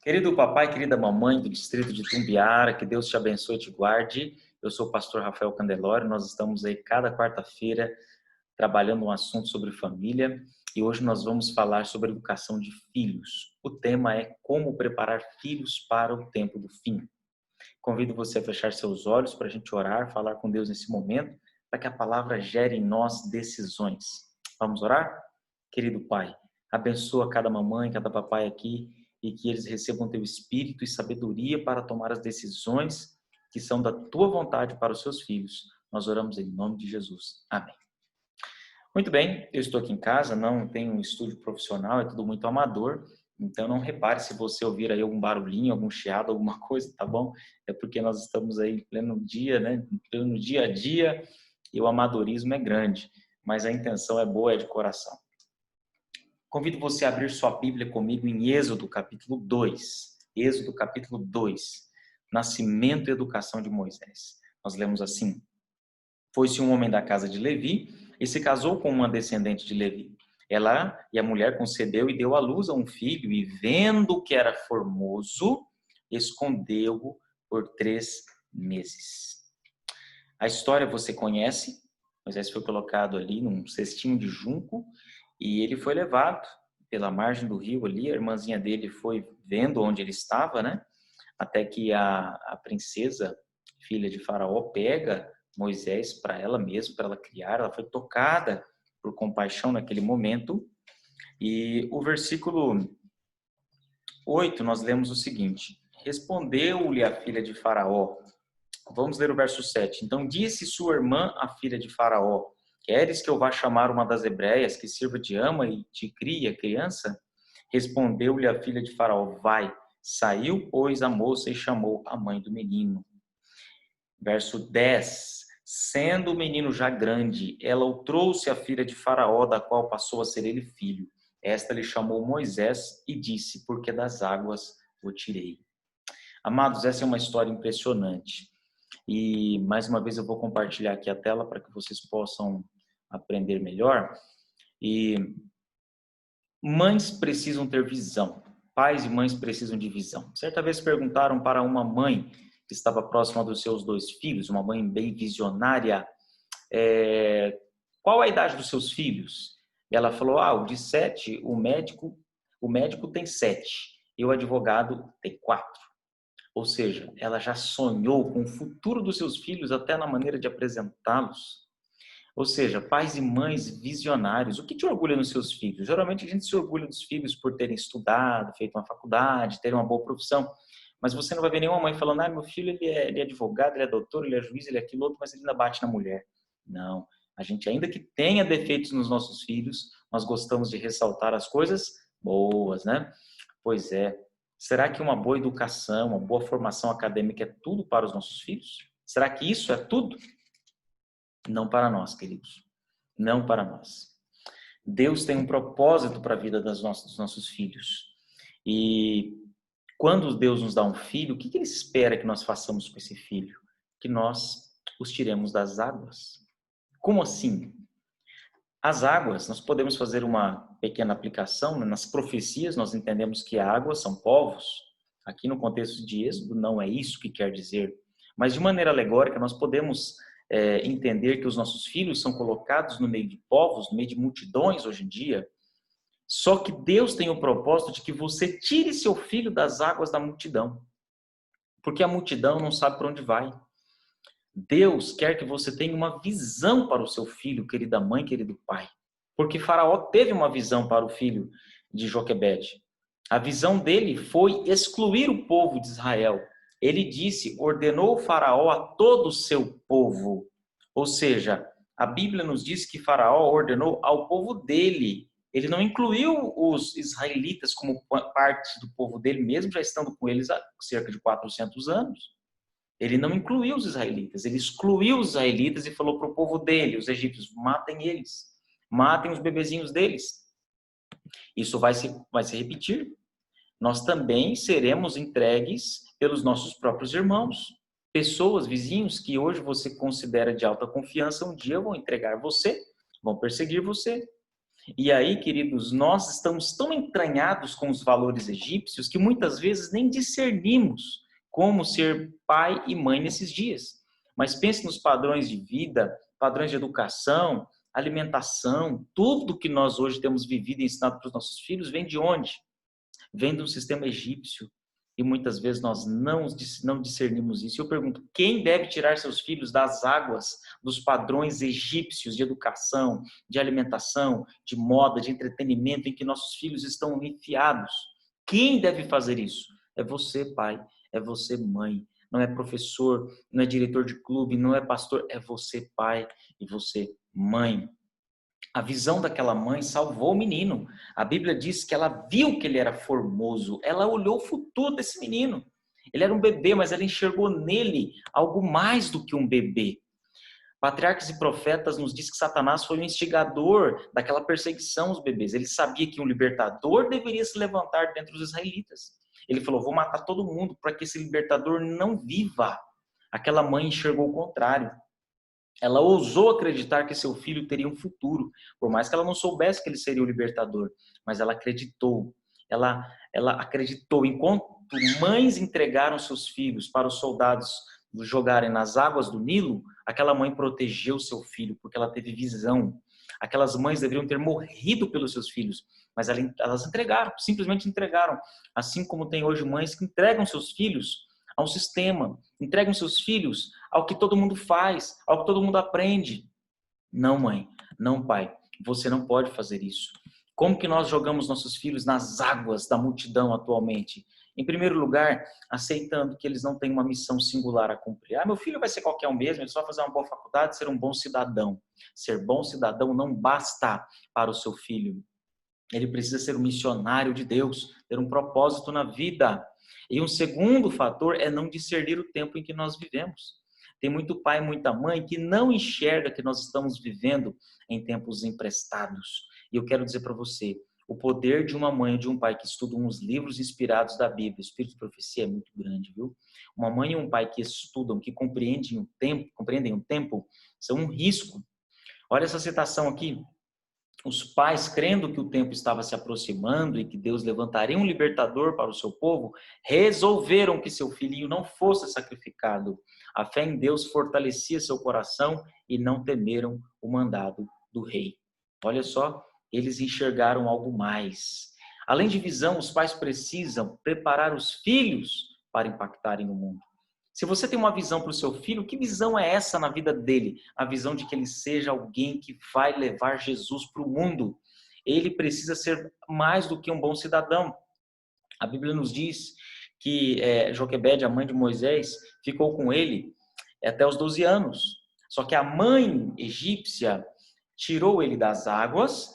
Querido papai, querida mamãe do distrito de Tumbiara, que Deus te abençoe e te guarde. Eu sou o pastor Rafael Candelori, nós estamos aí cada quarta-feira trabalhando um assunto sobre família e hoje nós vamos falar sobre educação de filhos. O tema é como preparar filhos para o tempo do fim. Convido você a fechar seus olhos para a gente orar, falar com Deus nesse momento, para que a palavra gere em nós decisões. Vamos orar? Querido Pai, abençoa cada mamãe, cada papai aqui e que eles recebam teu espírito e sabedoria para tomar as decisões que são da tua vontade para os seus filhos. Nós oramos em nome de Jesus. Amém. Muito bem, eu estou aqui em casa, não tenho um estúdio profissional, é tudo muito amador, então não repare se você ouvir aí algum barulhinho, algum chiado, alguma coisa, tá bom? É porque nós estamos aí em pleno dia, né? Em pleno dia a dia e o amadorismo é grande, mas a intenção é boa, é de coração. Convido você a abrir sua Bíblia comigo em Êxodo capítulo 2. Êxodo capítulo 2, Nascimento e Educação de Moisés. Nós lemos assim: Foi-se um homem da casa de Levi e se casou com uma descendente de Levi. Ela e a mulher concebeu e deu à luz a um filho, e vendo que era formoso, escondeu-o por 3 meses. A história você conhece. Moisés foi colocado ali num cestinho de junco e ele foi levado pela margem do rio ali. A irmãzinha dele foi vendo onde ele estava, né? Até que a princesa, filha de Faraó, pega Moisés para ela mesma, para ela criar. Ela foi tocada por compaixão naquele momento. E o versículo 8, nós lemos o seguinte: Respondeu-lhe a filha de Faraó. Vamos ler o verso 7. Então disse sua irmã, a filha de Faraó: Queres que eu vá chamar uma das hebreias que sirva de ama e te crie a criança? Respondeu-lhe a filha de Faraó: Vai. Saiu, pois, a moça e chamou a mãe do menino. Verso 10. Sendo o menino já grande, ela o trouxe à filha de Faraó, da qual passou a ser ele filho. Esta lhe chamou Moisés e disse: Porque das águas o tirei. Amados, essa é uma história impressionante. E mais uma vez eu vou compartilhar aqui a tela para que vocês possam aprender melhor. E mães precisam ter visão. Pais e mães precisam de visão. Certa vez perguntaram para uma mãe que estava próxima dos seus 2 filhos, uma mãe bem visionária, qual a idade dos seus filhos? E ela falou: o de 7, o médico tem 7 e o advogado tem 4. Ou seja, ela já sonhou com o futuro dos seus filhos até na maneira de apresentá-los. Ou seja, pais e mães visionários. O que te orgulha nos seus filhos? Geralmente a gente se orgulha dos filhos por terem estudado, feito uma faculdade, terem uma boa profissão. Mas você não vai ver nenhuma mãe falando: meu filho ele é advogado, ele é doutor, ele é juiz, ele é aquilo outro, mas ele ainda bate na mulher. Não. A gente, ainda que tenha defeitos nos nossos filhos, nós gostamos de ressaltar as coisas boas, né? Pois é. Será que uma boa educação, uma boa formação acadêmica é tudo para os nossos filhos? Será que isso é tudo? Não para nós, queridos. Não para nós. Deus tem um propósito para a vida dos nossos filhos. E quando Deus nos dá um filho, o que Ele espera que nós façamos com esse filho? Que nós os tiremos das águas. Como assim? As águas, nós podemos fazer uma pequena aplicação, né? Nas profecias nós entendemos que águas são povos. Aqui no contexto de Êxodo não é isso que quer dizer. Mas de maneira alegórica nós podemos entender que os nossos filhos são colocados no meio de povos, no meio de multidões hoje em dia. Só que Deus tem o propósito de que você tire seu filho das águas da multidão. Porque a multidão não sabe para onde vai. Deus quer que você tenha uma visão para o seu filho, querida mãe, querido pai. Porque Faraó teve uma visão para o filho de Joquebede. A visão dele foi excluir o povo de Israel. Ele disse, ordenou Faraó a todo o seu povo. Ou seja, a Bíblia nos diz que Faraó ordenou ao povo dele. Ele não incluiu os israelitas como parte do povo dele, mesmo já estando com eles há cerca de 400 anos. Ele não incluiu os israelitas, ele excluiu os israelitas e falou para o povo dele, os egípcios: matem eles, matem os bebezinhos deles. Isso vai se repetir. Nós também seremos entregues pelos nossos próprios irmãos. Pessoas, vizinhos que hoje você considera de alta confiança, um dia vão entregar você, vão perseguir você. E aí, queridos, nós estamos tão entranhados com os valores egípcios que muitas vezes nem discernimos como ser pai e mãe nesses dias. Mas pense nos padrões de vida, padrões de educação, alimentação, tudo que nós hoje temos vivido e ensinado para os nossos filhos vem de onde? Vem do sistema egípcio. E muitas vezes nós não discernimos isso. Eu pergunto, quem deve tirar seus filhos das águas, dos padrões egípcios de educação, de alimentação, de moda, de entretenimento em que nossos filhos estão enfiados? Quem deve fazer isso? É você, pai, é você, mãe. Não é professor, não é diretor de clube, não é pastor, é você, pai, e você, mãe. A visão daquela mãe salvou o menino. A Bíblia diz que ela viu que ele era formoso. Ela olhou o futuro desse menino. Ele era um bebê, mas ela enxergou nele algo mais do que um bebê. Patriarcas e profetas nos diz que Satanás foi o instigador daquela perseguição aos bebês. Ele sabia que um libertador deveria se levantar dentre os israelitas. Ele falou, vou matar todo mundo para que esse libertador não viva. Aquela mãe enxergou o contrário. Ela ousou acreditar que seu filho teria um futuro, por mais que ela não soubesse que ele seria o libertador, mas ela acreditou. Ela acreditou. Enquanto mães entregaram seus filhos para os soldados jogarem nas águas do Nilo, aquela mãe protegeu seu filho, porque ela teve visão. Aquelas mães deveriam ter morrido pelos seus filhos, mas elas entregaram, simplesmente entregaram. Assim como tem hoje mães que entregam seus filhos a um sistema, entregam seus filhos ao que todo mundo faz, ao que todo mundo aprende. Não, mãe, não, pai, você não pode fazer isso. Como que nós jogamos nossos filhos nas águas da multidão atualmente? Em primeiro lugar, aceitando que eles não têm uma missão singular a cumprir. Meu filho vai ser qualquer um mesmo, ele só vai fazer uma boa faculdade, ser um bom cidadão. Ser bom cidadão não basta para o seu filho. Ele precisa ser um missionário de Deus, ter um propósito na vida. E um segundo fator é não discernir o tempo em que nós vivemos. Tem muito pai e muita mãe que não enxerga que nós estamos vivendo em tempos emprestados. E eu quero dizer para você, o poder de uma mãe e de um pai que estudam os livros inspirados da Bíblia, o Espírito de Profecia, é muito grande, viu? Uma mãe e um pai que estudam, que compreendem o tempo, são um risco. Olha essa citação aqui. Os pais, crendo que o tempo estava se aproximando e que Deus levantaria um libertador para o seu povo, resolveram que seu filhinho não fosse sacrificado. A fé em Deus fortalecia seu coração e não temeram o mandado do rei. Olha só, eles enxergaram algo mais. Além de visão, os pais precisam preparar os filhos para impactarem o mundo. Se você tem uma visão para o seu filho, que visão é essa na vida dele? A visão de que ele seja alguém que vai levar Jesus para o mundo. Ele precisa ser mais do que um bom cidadão. A Bíblia nos diz que Joquebede, a mãe de Moisés, ficou com ele até os 12 anos. Só que a mãe egípcia tirou ele das águas,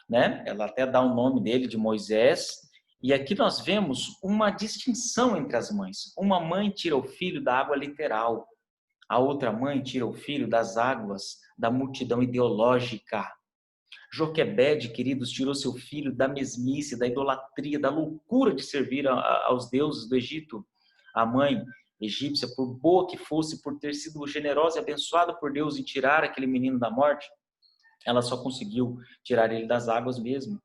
né? Ela até dá o nome dele de Moisés. E aqui nós vemos uma distinção entre as mães. Uma mãe tira o filho da água literal. A outra mãe tira o filho das águas da multidão ideológica. Joquebede, queridos, tirou seu filho da mesmice, da idolatria, da loucura de servir aos deuses do Egito. A mãe egípcia, por boa que fosse, por ter sido generosa e abençoada por Deus em tirar aquele menino da morte, ela só conseguiu tirar ele das águas mesmo.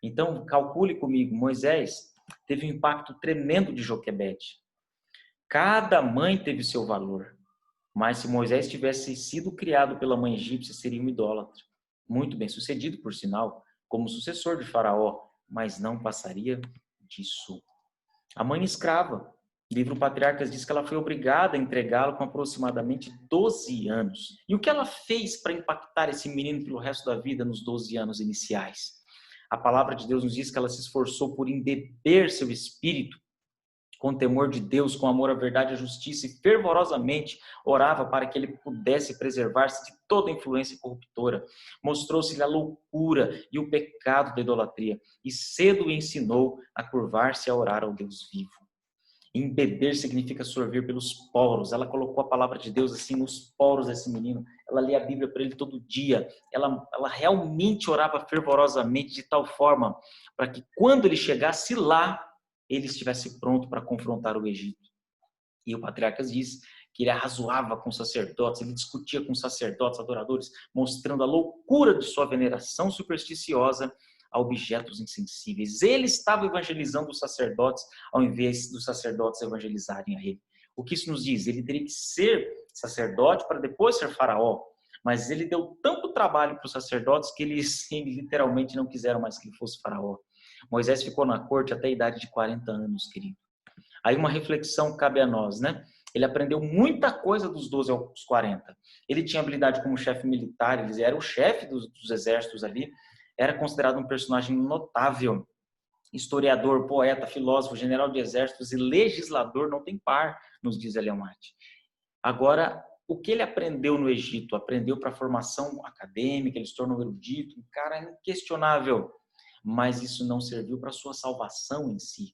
Então, calcule comigo, Moisés teve um impacto tremendo de Joquebede. Cada mãe teve seu valor, mas se Moisés tivesse sido criado pela mãe egípcia, seria um idólatra. Muito bem sucedido, por sinal, como sucessor de Faraó, mas não passaria disso. A mãe escrava, o livro Patriarcas diz que ela foi obrigada a entregá-lo com aproximadamente 12 anos. E o que ela fez para impactar esse menino pelo resto da vida nos 12 anos iniciais? A palavra de Deus nos diz que ela se esforçou por embeber seu espírito com temor de Deus, com amor à verdade e à justiça, e fervorosamente orava para que ele pudesse preservar-se de toda influência corruptora. Mostrou-se-lhe a loucura e o pecado da idolatria, e cedo o ensinou a curvar-se e a orar ao Deus vivo. Embeber significa sorver pelos poros. Ela colocou a palavra de Deus assim nos poros desse menino. Ela lia a Bíblia para ele todo dia. Ela realmente orava fervorosamente de tal forma para que quando ele chegasse lá, ele estivesse pronto para confrontar o Egito. E o Patriarcas diz que ele arrazoava com sacerdotes, ele discutia com sacerdotes, adoradores, mostrando a loucura de sua veneração supersticiosa a objetos insensíveis. Ele estava evangelizando os sacerdotes ao invés dos sacerdotes evangelizarem a ele. O que isso nos diz? Ele teria que ser sacerdote para depois ser faraó. Mas ele deu tanto trabalho para os sacerdotes que eles literalmente não quiseram mais que ele fosse faraó. Moisés ficou na corte até a idade de 40 anos, querido. Aí uma reflexão cabe a nós, né? Ele aprendeu muita coisa dos 12 aos 40. Ele tinha habilidade como chefe militar, ele era o chefe dos exércitos ali, era considerado um personagem notável. Historiador, poeta, filósofo, general de exércitos e legislador, não tem par, nos diz Eliomate. Agora, o que ele aprendeu no Egito? Aprendeu para a formação acadêmica, ele se tornou erudito, um cara inquestionável, mas isso não serviu para a sua salvação em si.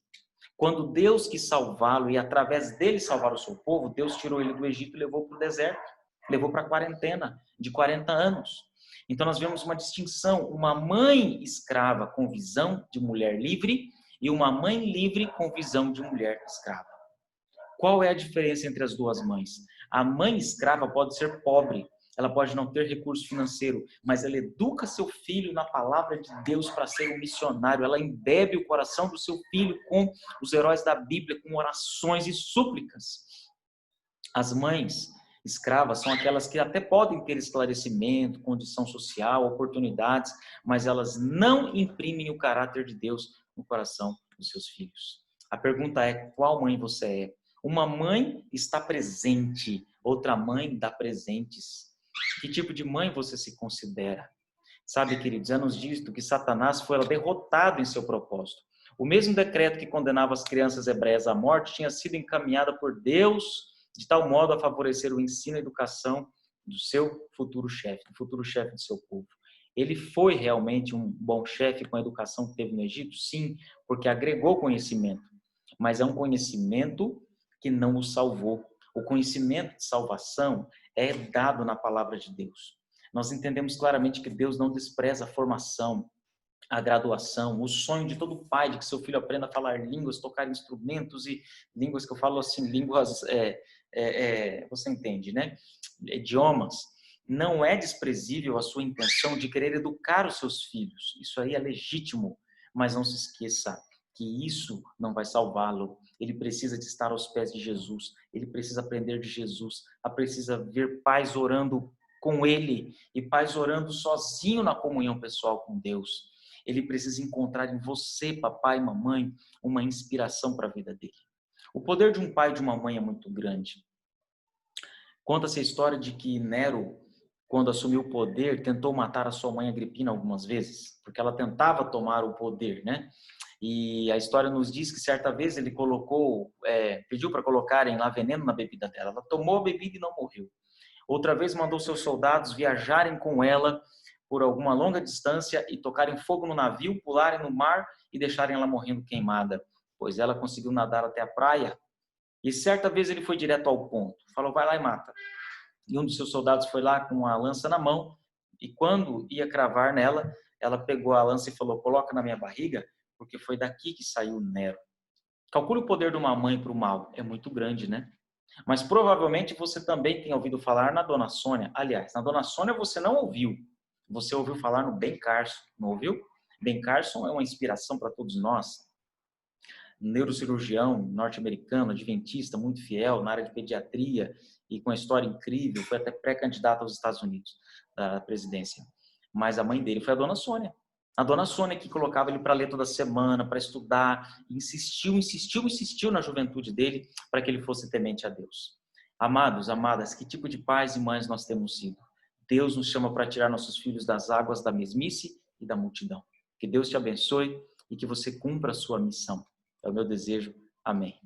Quando Deus quis salvá-lo e através dele salvar o seu povo, Deus tirou ele do Egito e levou para o deserto, levou para a quarentena de 40 anos. Então nós vemos uma distinção, uma mãe escrava com visão de mulher livre e uma mãe livre com visão de mulher escrava. Qual é a diferença entre as duas mães? A mãe escrava pode ser pobre, ela pode não ter recurso financeiro, mas ela educa seu filho na palavra de Deus para ser um missionário. Ela embebe o coração do seu filho com os heróis da Bíblia, com orações e súplicas. As mães escravas são aquelas que até podem ter esclarecimento, condição social, oportunidades, mas elas não imprimem o caráter de Deus no coração dos seus filhos. A pergunta é: qual mãe você é? Uma mãe está presente, outra mãe dá presentes. Que tipo de mãe você se considera? Sabe, queridos, é nos dito que Satanás foi derrotado em seu propósito. O mesmo decreto que condenava as crianças hebreias à morte tinha sido encaminhado por Deus de tal modo a favorecer o ensino e a educação do seu futuro chefe, do futuro chefe do seu povo. Ele foi realmente um bom chefe com a educação que teve no Egito? Sim, porque agregou conhecimento. Mas é um conhecimento que não o salvou. O conhecimento de salvação é dado na palavra de Deus. Nós entendemos claramente que Deus não despreza a formação, a graduação, o sonho de todo pai de que seu filho aprenda a falar línguas, tocar instrumentos e línguas que eu falo assim, línguas, você entende, né? Idiomas. Não é desprezível a sua intenção de querer educar os seus filhos. Isso aí é legítimo, mas não se esqueça que isso não vai salvá-lo. Ele precisa de estar aos pés de Jesus. Ele precisa aprender de Jesus. Precisa ver pais orando com ele e pais orando sozinho na comunhão pessoal com Deus. Ele precisa encontrar em você, papai e mamãe, uma inspiração para a vida dele. O poder de um pai e de uma mãe é muito grande. Conta-se a história de que Nero, quando assumiu o poder, tentou matar a sua mãe Agripina algumas vezes, porque ela tentava tomar o poder, né? E a história nos diz que certa vez ele pediu para colocarem lá veneno na bebida dela. Ela tomou a bebida e não morreu. Outra vez mandou seus soldados viajarem com ela por alguma longa distância e tocarem fogo no navio, pularem no mar e deixarem ela morrendo queimada, pois ela conseguiu nadar até a praia. E certa vez ele foi direto ao ponto, falou: vai lá e mata. E um dos seus soldados foi lá com a lança na mão e quando ia cravar nela, ela pegou a lança e falou: coloca na minha barriga, porque foi daqui que saiu Nero. Calcule o poder de uma mãe para o mal, é muito grande, né? Mas provavelmente você também tem ouvido falar na Dona Sônia. Aliás, na Dona Sônia você não ouviu. Você ouviu falar no Ben Carson, não ouviu? Ben Carson é uma inspiração para todos nós. Neurocirurgião norte-americano, adventista, muito fiel na área de pediatria e com uma história incrível, foi até pré-candidato aos Estados Unidos, da presidência. Mas a mãe dele foi a Dona Sônia. A Dona Sônia que colocava ele para ler toda semana, para estudar, insistiu na juventude dele para que ele fosse temente a Deus. Amados, amadas, que tipo de pais e mães nós temos sido? Deus nos chama para tirar nossos filhos das águas da mesmice e da multidão. Que Deus te abençoe e que você cumpra a sua missão. É o meu desejo. Amém.